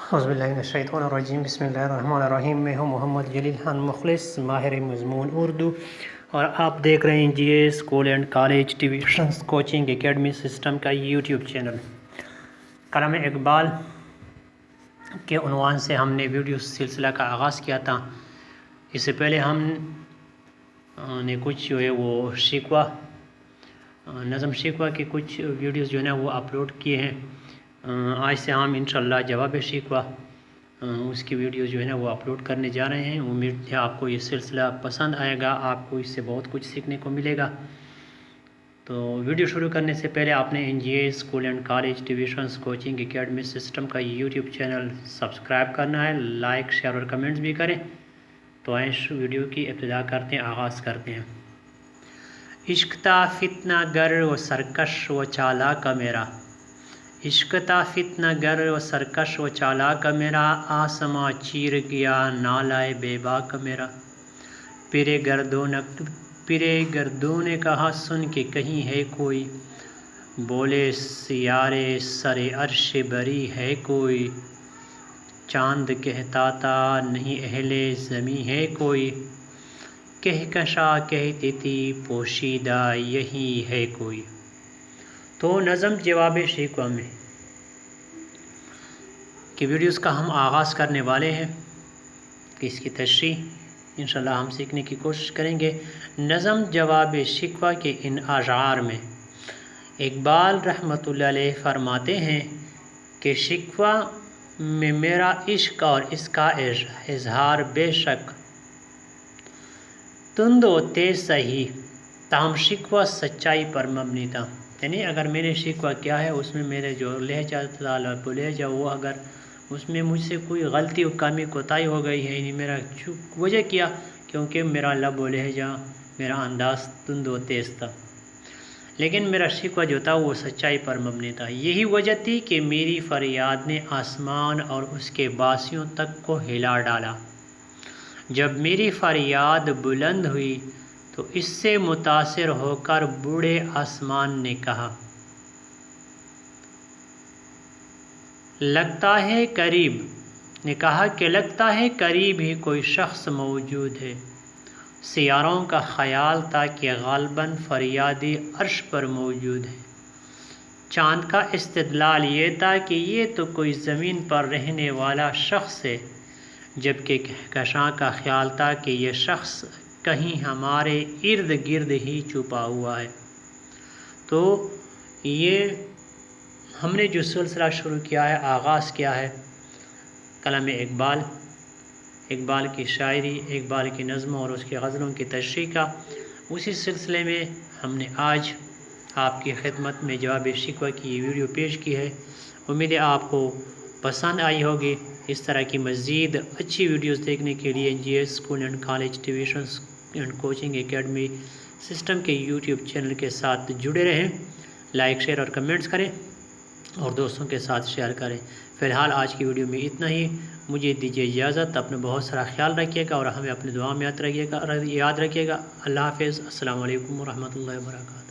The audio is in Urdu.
اعوذ باللہ من الشیطان الرجیم، بسم اللہ الرحمن الرحیم۔ میں ہوں محمد جلیل خان مخلص، ماہر مضمون اردو، اور آپ دیکھ رہے ہیں G A school and college tuitions coaching academy system کا یوٹیوب چینل۔ کلام اقبال کے عنوان سے ہم نے ویڈیو سلسلہ کا آغاز کیا تھا۔ اس سے پہلے ہم نے کچھ جو ہے وہ نظم شکوہ کے کچھ ویڈیوز جو ہے نا وہ اپلوڈ کیے ہیں۔ آج سے ہم انشاءاللہ جواب شکوہ اس کی ویڈیوز جو ہے نا وہ اپلوڈ کرنے جا رہے ہیں۔ امید ہے آپ کو یہ سلسلہ پسند آئے گا، آپ کو اس سے بہت کچھ سیکھنے کو ملے گا۔ تو ویڈیو شروع کرنے سے پہلے آپ نے N G A school and college tuitions coaching academy system کا یوٹیوب چینل سبسکرائب کرنا ہے، لائک شیئر اور کمنٹس بھی کریں۔ تو آئیں ویڈیو کی ابتدا کرتے ہیں، آغاز کرتے ہیں۔ عشق تا فتنہ گر و سرکش و چالاک میرا، عشق تا فتنہ گر و سرکش و چالاک میرا، آسماں چیر گیا نالائے بے باک میرا۔ پرے گردوں نے کہا سن کے کہیں ہے کوئی، بولے سیارے سر عرش بری ہے کوئی۔ چاند کہتا تھا نہیں اہل زمیں ہے کوئی، کہکشاں کہتی تھی پوشیدہ یہی ہے کوئی۔ تو نظم جواب شکوہ میں کہ ویڈیوز کا ہم آغاز کرنے والے ہیں کہ اس کی تشریح انشاءاللہ ہم سیکھنے کی کوشش کریں گے۔ نظم جواب شکوہ کے ان اشعار میں اقبال رحمۃ اللہ علیہ فرماتے ہیں کہ شکوہ میں میرا عشق اور اس کا اظہار بے شک تند و تیز سہی، تاہم شکوہ سچائی پر مبنی تھا۔ یعنی اگر میں نے شکوہ کیا ہے اس میں میرے جو لہجہ تھا لہجہ وہ اگر اس میں مجھ سے کوئی غلطی و کمی کوتاہی ہو گئی ہے، یعنی میرا وجہ کیا، کیونکہ میرا لب و لہجہ میرا انداز تند و تیز تھا، لیکن میرا شکوہ جو تھا وہ سچائی پر مبنی تھا۔ یہی وجہ تھی کہ میری فریاد نے آسمان اور اس کے باسیوں تک کو ہلا ڈالا۔ جب میری فریاد بلند ہوئی تو اس سے متاثر ہو کر بوڑھے آسمان نے کہا، لگتا ہے قریب، نے کہا کہ لگتا ہے قریب ہی کوئی شخص موجود ہے۔ سیاروں کا خیال تھا کہ غالباً فریادی عرش پر موجود ہے۔ چاند کا استدلال یہ تھا کہ یہ تو کوئی زمین پر رہنے والا شخص ہے، جبکہ کہکشاں کا خیال تھا کہ یہ شخص کہیں ہمارے ارد گرد ہی چھپا ہوا ہے۔ تو یہ ہم نے جو سلسلہ شروع کیا ہے، آغاز کیا ہے کلام اقبال کی شاعری، اقبال کی نظموں اور اس کی غزلوں کی تشریح کا، اسی سلسلے میں ہم نے آج آپ کی خدمت میں جواب شکوہ کی یہ ویڈیو پیش کی ہے۔ امید ہے آپ کو پسند آئی ہوگی۔ اس طرح کی مزید اچھی ویڈیوز دیکھنے کے لیے G A school and college tuitions and coaching academy system کے یوٹیوب چینل کے ساتھ جڑے رہیں، لائک شیئر اور کمنٹس کریں اور دوستوں کے ساتھ شیئر کریں۔ فی الحال آج کی ویڈیو میں اتنا ہی، مجھے دیجیے اجازت۔ اپنا بہت سارا خیال رکھیے گا اور ہمیں اپنے دعا میں یاد رکھیے گا۔ اللہ حافظ، السلام علیکم ورحمۃ اللہ وبرکاتہ۔